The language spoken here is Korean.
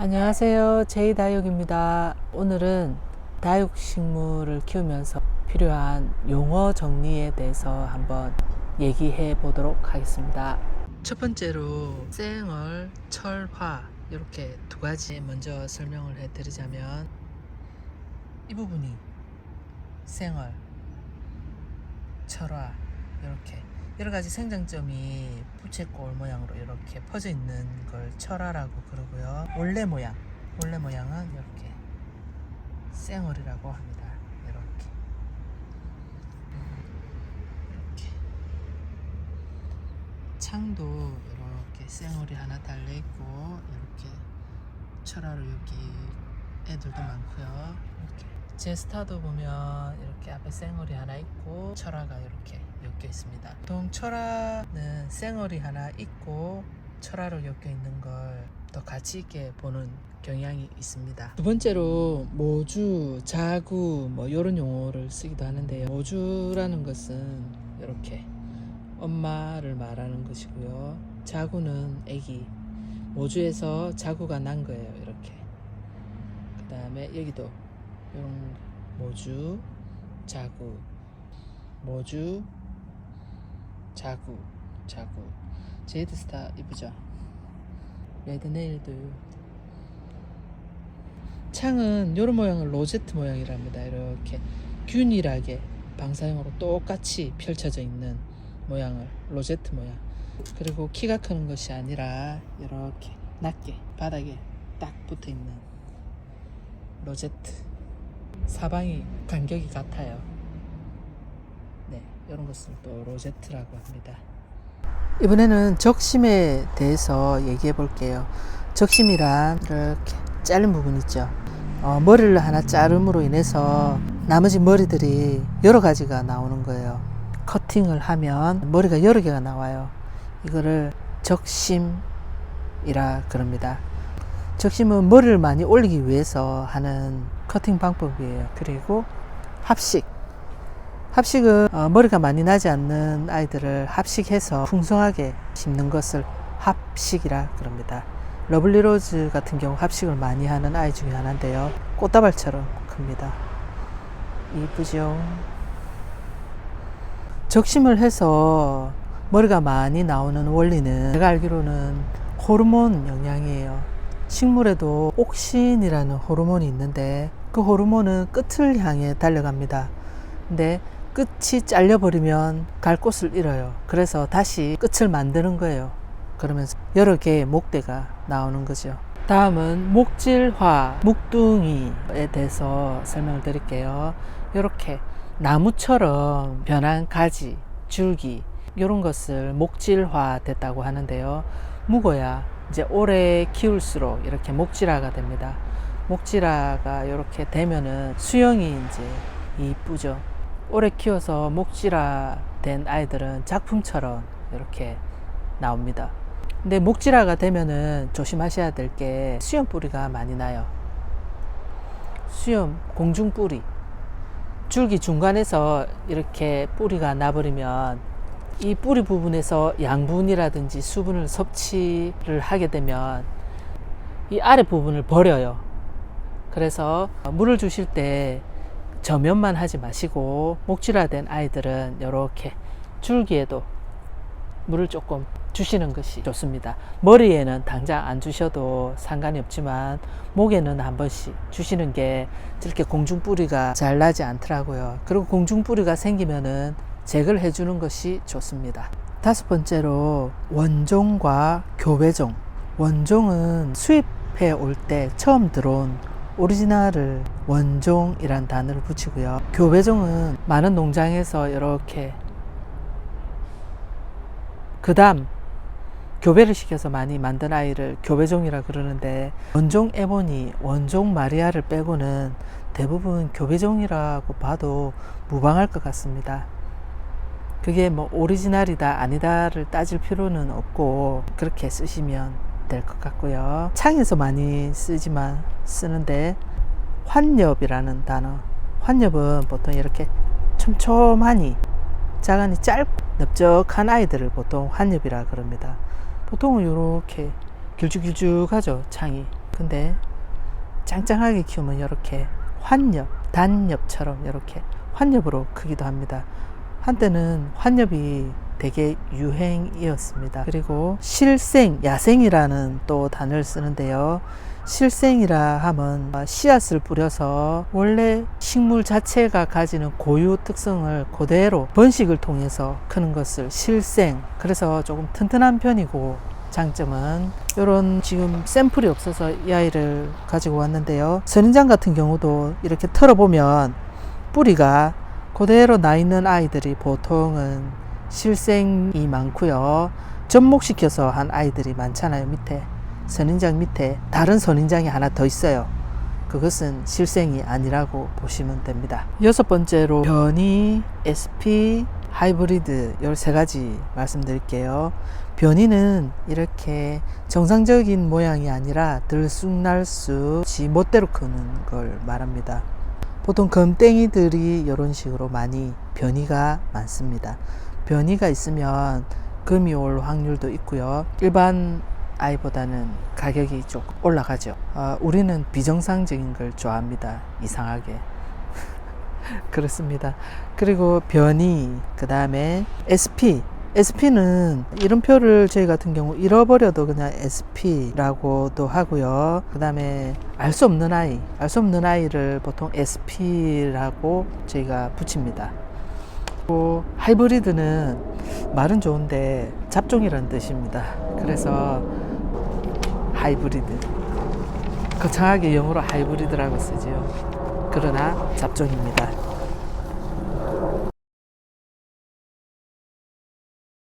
안녕하세요. 제이다육입니다. 오늘은 다육식물을 키우면서 필요한 용어 정리에 대해서 한번 얘기해 보도록 하겠습니다. 첫 번째로 쌩얼, 철화 이렇게 두 가지 먼저 설명을 해 드리자면, 이 부분이 쌩얼, 철화 이렇게 여러 가지 생장점이 부채꼴 모양으로 이렇게 퍼져 있는 걸 철화라고 그러고요. 원래 모양은 이렇게 쌩얼이라고 합니다. 이렇게 창도 이렇게 쌩얼이 하나 달려 있고, 이렇게 철화로 여기 애들도 많고요. 이렇게 제스타도 보면 이렇게 앞에 쌩얼이 하나 있고 철화가 이렇게 엮여 있습니다. 보통 철화는 쌩얼이 하나 있고 철화로 엮여 있는 걸 더 가치 있게 보는 경향이 있습니다. 두 번째로 모주, 자구 뭐 이런 용어를 쓰기도 하는데요. 모주라는 것은 이렇게 엄마를 말하는 것이고요. 자구는 아기, 모주에서 자구가 난 거예요. 이렇게. 그 다음에 여기도 이런 모주, 자구, 모주, 자구. 제이드스타 이쁘죠? 레드네일도. 창은 이런 모양을 로제트 모양이랍니다. 이렇게 균일하게 방사형으로 똑같이 펼쳐져 있는 모양을 로제트 모양. 그리고 키가 크는 것이 아니라 이렇게 낮게 바닥에 딱 붙어 있는 로제트. 사방이 간격이 같아요. 네, 이런 것은 또 로제트라고 합니다. 이번에는 적심에 대해서 얘기해 볼게요. 적심이란 이렇게 자른 부분 있죠. 머리를 하나 자름으로 인해서 나머지 머리들이 여러 가지가 나오는 거예요. 커팅을 하면 머리가 여러 개가 나와요. 이거를 적심이라 그럽니다. 적심은 머리를 많이 올리기 위해서 하는 커팅 방법이에요. 그리고 합식은 머리가 많이 나지 않는 아이들을 합식해서 풍성하게 심는 것을 합식이라 그럽니다. 러블리로즈 같은 경우 합식을 많이 하는 아이 중에 하나인데요. 꽃다발처럼 큽니다. 이쁘죠? 적심을 해서 머리가 많이 나오는 원리는 제가 알기로는 호르몬 영향이에요. 식물에도 옥신이라는 호르몬이 있는데 그 호르몬은 끝을 향해 달려갑니다. 근데 끝이 잘려버리면 갈 곳을 잃어요. 그래서 다시 끝을 만드는 거예요. 그러면서 여러 개의 목대가 나오는 거죠. 다음은 목질화, 묵둥이에 대해서 설명을 드릴게요. 이렇게 나무처럼 변한 가지, 줄기 이런 것을 목질화 됐다고 하는데요. 묵어야 이제 오래 키울수록 이렇게 목질화가 됩니다. 목질화가 이렇게 되면은 수영이 이제 이쁘죠. 오래 키워서 목질화 된 아이들은 작품처럼 이렇게 나옵니다. 근데 목질화가 되면은 조심하셔야 될 게 수염 뿌리가 많이 나요. 수염, 공중 뿌리. 줄기 중간에서 이렇게 뿌리가 나버리면 이 뿌리 부분에서 양분이라든지 수분을 섭취를 하게 되면 이 아래 부분을 버려요. 그래서 물을 주실 때 저면만 하지 마시고 목질화된 아이들은 이렇게 줄기에도 물을 조금 주시는 것이 좋습니다. 머리에는 당장 안 주셔도 상관이 없지만 목에는 한 번씩 주시는 게 저렇게 공중뿌리가 잘 나지 않더라고요. 그리고 공중뿌리가 생기면은 제거를 해주는 것이 좋습니다. 다섯 번째로 원종과 교배종. 원종은 수입해 올 때 처음 들어온 오리지널을 원종이란 단어를 붙이고요. 교배종은 많은 농장에서 이렇게 그다음 교배를 시켜서 많이 만든 아이를 교배종이라 그러는데, 원종 에보니, 원종 마리아를 빼고는 대부분 교배종이라고 봐도 무방할 것 같습니다. 그게 뭐 오리지널이다 아니다를 따질 필요는 없고 그렇게 쓰시면 될 것 같고요. 창에서 많이 쓰는데 환엽이라는 단어. 환엽은 보통 이렇게 촘촘하니 자간이 짧고 넓적한 아이들을 보통 환엽이라 그럽니다. 보통은 이렇게 길쭉길쭉하죠, 창이. 근데 짱짱하게 키우면 이렇게 환엽, 단엽처럼 이렇게 환엽으로 크기도 합니다. 한때는 환엽이 되게 유행이었습니다. 그리고 실생, 야생이라는 또 단어를 쓰는데요. 실생이라 하면 씨앗을 뿌려서 원래 식물 자체가 가지는 고유 특성을 그대로 번식을 통해서 크는 것을 실생. 그래서 조금 튼튼한 편이고, 장점은 이런 지금 샘플이 없어서 이 아이를 가지고 왔는데요. 선인장 같은 경우도 이렇게 털어보면 뿌리가 그대로 나 있는 아이들이 보통은 실생이 많고요. 접목시켜서 한 아이들이 많잖아요. 밑에 선인장 밑에 다른 선인장이 하나 더 있어요. 그것은 실생이 아니라고 보시면 됩니다. 여섯 번째로 변이, SP, 하이브리드 이 세 가지 말씀드릴게요. 변이는 이렇게 정상적인 모양이 아니라 들쑥날쑥 지 멋대로 크는 걸 말합니다. 보통 금땡이들이 이런 식으로 많이 변이가 많습니다. 변이가 있으면 금이 올 확률도 있고요. 일반 아이보다는 가격이 조금 올라가죠. 우리는 비정상적인 걸 좋아합니다. 이상하게. 그렇습니다. 그리고 변이, 그 다음에 SP. SP는 이름표를 저희 같은 경우 잃어버려도 그냥 SP라고도 하고요. 그 다음에 알 수 없는 아이를 보통 SP라고 저희가 붙입니다. 그리고 하이브리드는 말은 좋은데 잡종이라는 뜻입니다. 그래서 하이브리드, 거창하게 영어로 하이브리드라고 쓰지요. 그러나 잡종입니다.